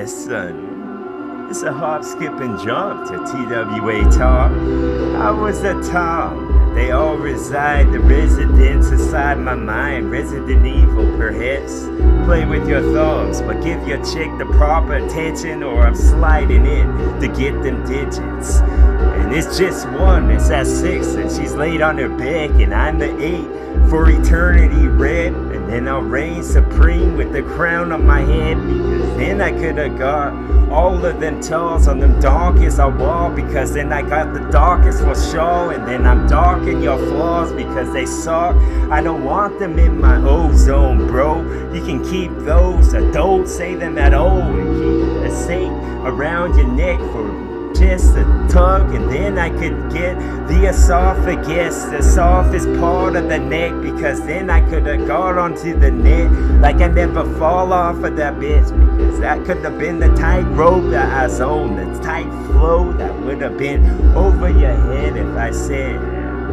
Son, it's a hop, skip, and jump to TWA talk. I was the Tom. They all reside, the residents inside my mind. Resident evil, perhaps. Play with your thumbs, but give your chick the proper attention, or I'm sliding in to get them digits. And it's just one, it's at 6, and she's laid on her back, and I'm the 8 for eternity red. And then I'll reign supreme with the crown on my head, because then I could have got all of them tells on them donkeys I walk, because then I got the darkest for sure. And then I'm darking your flaws because they suck. I don't want them in my ozone, bro. You can keep those, or don't say them at all, and keep a safe around your neck for just a tug. And then I could get the esophagus, the softest part of the neck, because then I could have got onto the net like I never fall off of that bitch, because that could have been the tight rope that I zoned, the tight flow that would have been over your head if I said,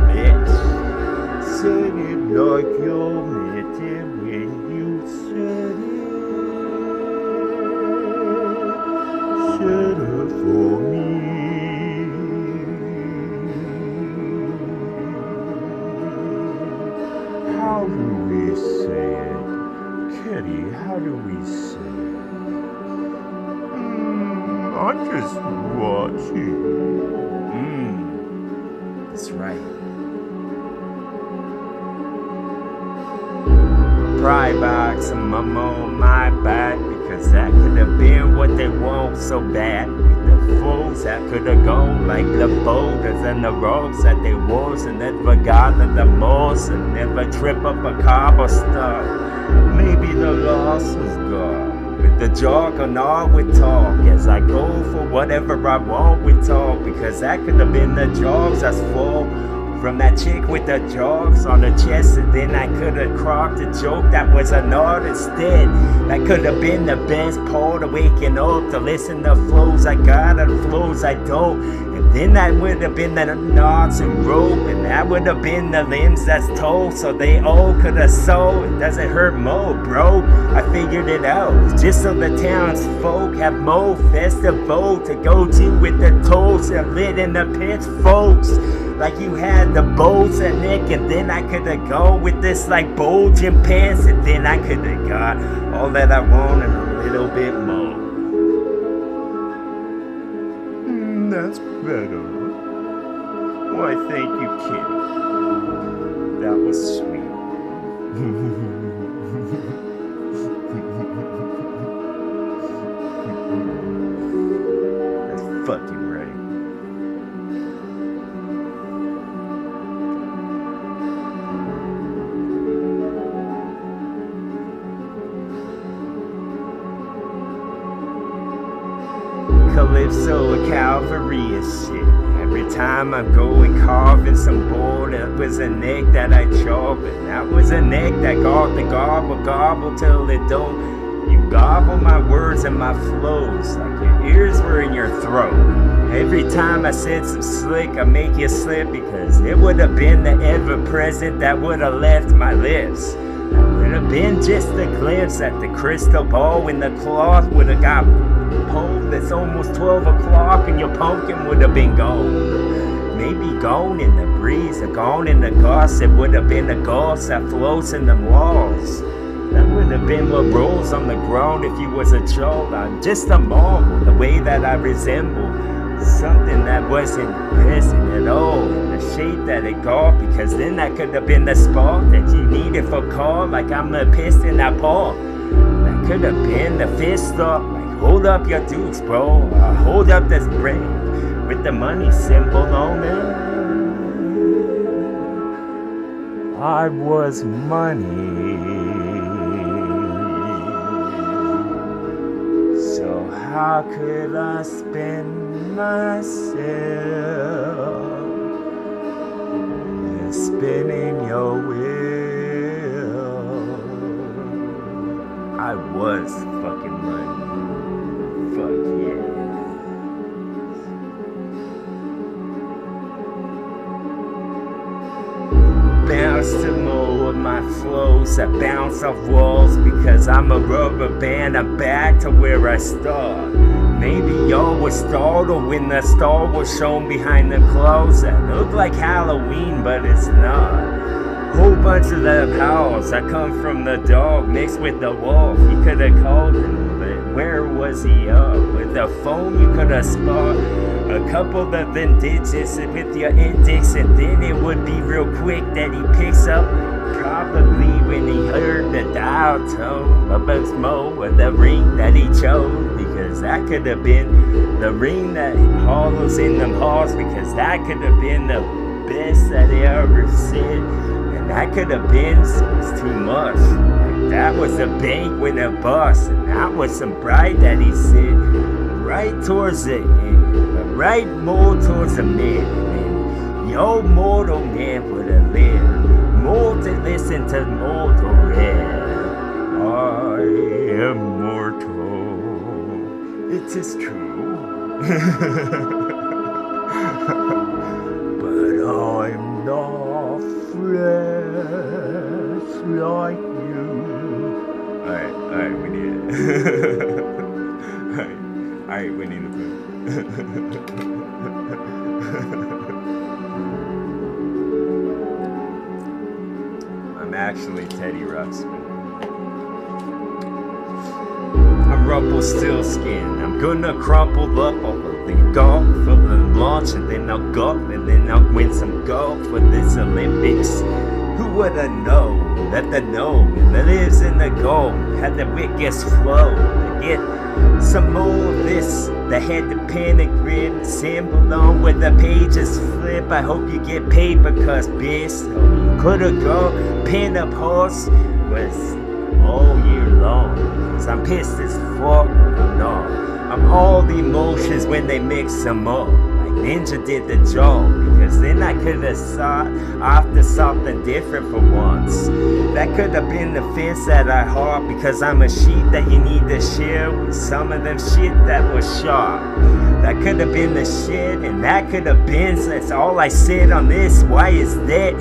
bitch. Said it like you meant it when you said it. Shut up for me. How do we say it? Kitty, how do we say it? I'm just watching. That's right. Pry box and mum on my back, because that could have been what they want so bad. With the fools that could have gone like the boulders and the rocks that they was, and never got of the moss, and never trip up a cobble stuff. Maybe the loss was gone. With the jog and all with talk, as I go for whatever I want with talk, because that could have been the jogs that's full from that chick with the jogs on her chest. And then I could have crocked a joke that was a nod instead. That could have been the best part of waking up, to listen to flows I got and flows I don't. And then that would have been the knots and rope, and that would have been the limbs that's told, so they all could have sold. It doesn't hurt more, bro. I figured it out, just so the townsfolk have more festival to go to with the toast and lit in the pitchforks. Like you had the bows and neck, and then I could have gone with this like bulging pants, and then I could have got all that I want and a little bit more. That's better. Why, thank you, kid. That was sweet. That's fucking right. Calypso or Calvary and shit. Every time I go and carving some board, that was a neck that I chop, and that was a neck that got the gobble till it don't. You gobble my words and my flows like your ears were in your throat. Every time I said some slick, I make you slip, because it would have been the ever-present that would have left my lips. That would have been just a glimpse at the crystal ball when the cloth would have got pulled. It's almost 12 o'clock and your pumpkin would have been gone. Maybe gone in the breeze, or gone in the gossip. Would have been the ghost that floats in the walls. That would have been what rolls on the ground if you was a child. I'm just a marvel, the way that I resemble something that wasn't present at all, in the shape that it got, because then that could have been the spark that you needed for call, like I'm a piston I pour. That could have been the fist up, like hold up your dukes, bro, hold up this brain with the money symbol on it. I was money. So how could I spend myself spinning your wheel? I was fucking money. Fuck yeah. Bounce to more of my my flows that bounce off walls, because I'm a rubber band, I'm back to where I start. Maybe y'all was startled when the star was shown behind the clothes that look like Halloween, but it's not. Whole bunch of the howls that come from the dog mixed with the wolf. You could have called him, but where was he up? With the phone you could have spot a couple of them digits with your index, and then it would be real quick that he picks up. Probably when he heard the dial tone about Mo or the ring that he chose, because that could have been the ring that hollows in them halls, because that could have been the best that he ever said. That could have been too much. Like, that was a bank with a bus, and that was some bride that he said right towards the end, but right more towards the mid. And your mortal man would have lived more to listen to mortal red. I am mortal. It is true. But I'm not fresh like you. Alright, we need it. Alright, we need to play. I'm actually Teddy Ruxpin. I'm Rumpelstiltskin. I'm gonna crumple up all of the golf for the launch, and then I'll golf, and then I'll win some golf for this Olympics. Who would have known that the gnome that lives in the gold had the wickedest flow to get some more of this? That had the pentagram symbol on where the pages flip. I hope you get paid, because bitch, you could have gone pinned up horse was all year long. Cause I'm pissed as fuck, but I'm not. I'm all the emotions when they mix them up. Like Ninja did the job, because then I could have sought after something different for once. That could have been the fence that I haught, because I'm a sheep that you need to share with some of them shit that was sharp. That could have been the shit, and that could have been, so that's all I said on this. Why is that?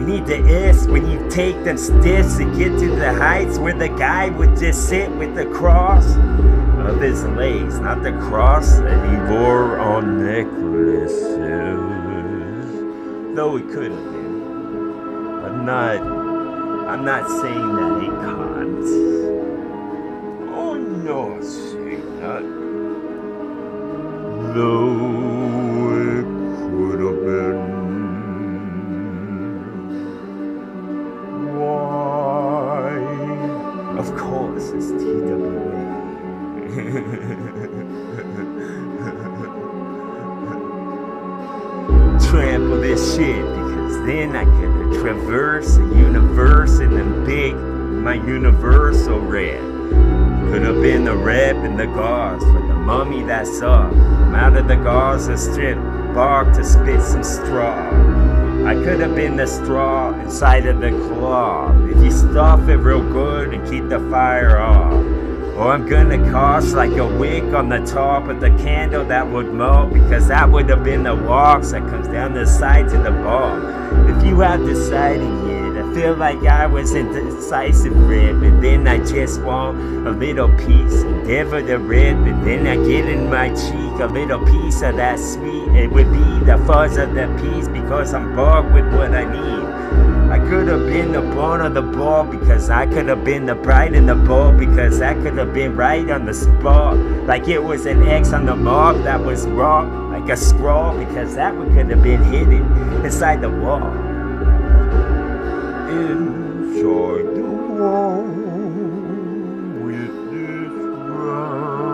You need to ask when you take them steps to get to the heights where the guy would just sit with the cross of his legs, not the cross that he wore on necklaces. Though it could have been. I'm not saying that it can't. I'm not saying that. Though it could have been. Why? Of course, it's TWA. Trample this shit, because then I could traverse the universe in them big, my universal red. Could have been the rep and the gauze for the mummy that's up. I'm out of the gauze a strip bark to spit some straw. I could have been the straw inside of the cloth, if you stuff it real good and keep the fire off. Or I'm gonna cost like a wick on the top of the candle that would melt, because that would have been the walks that comes down the side to the ball. If you have decided yet, I feel like I was indecisive rip, and then I just want a little piece, endeavor to rip, and then I get in my cheek a little piece of that sweet. It would be the fuzz of the piece, because I'm bugged with what I need. I could have been the bone of the ball, because I could have been the bride in the ball, because that could have been right on the spot. Like it was an X on the mark that was raw, like a scroll, because that one could have been hidden inside the wall. Inside the wall with this bride.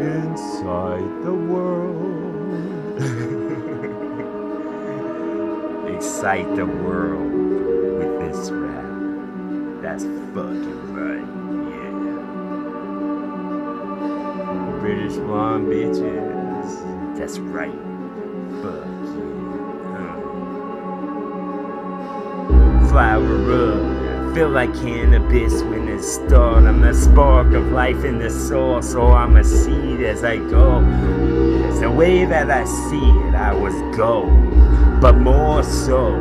Inside the world. Excite the world with this rap. That's fucking right, yeah. British blonde bitches. That's right. Fuck yeah. Flower up. I feel like cannabis when it starts. I'm the spark of life in the soul, so I'm a seed as I go. It's the way that I see it, I was gold. But more so,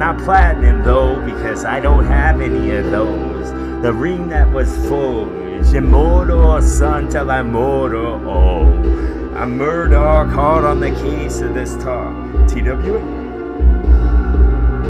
Not platinum though, because I don't have any of those. The ring that was forged, immortal son till I'm mortal. Oh, I'm Murdoch, hard on the case of this talk. TWA.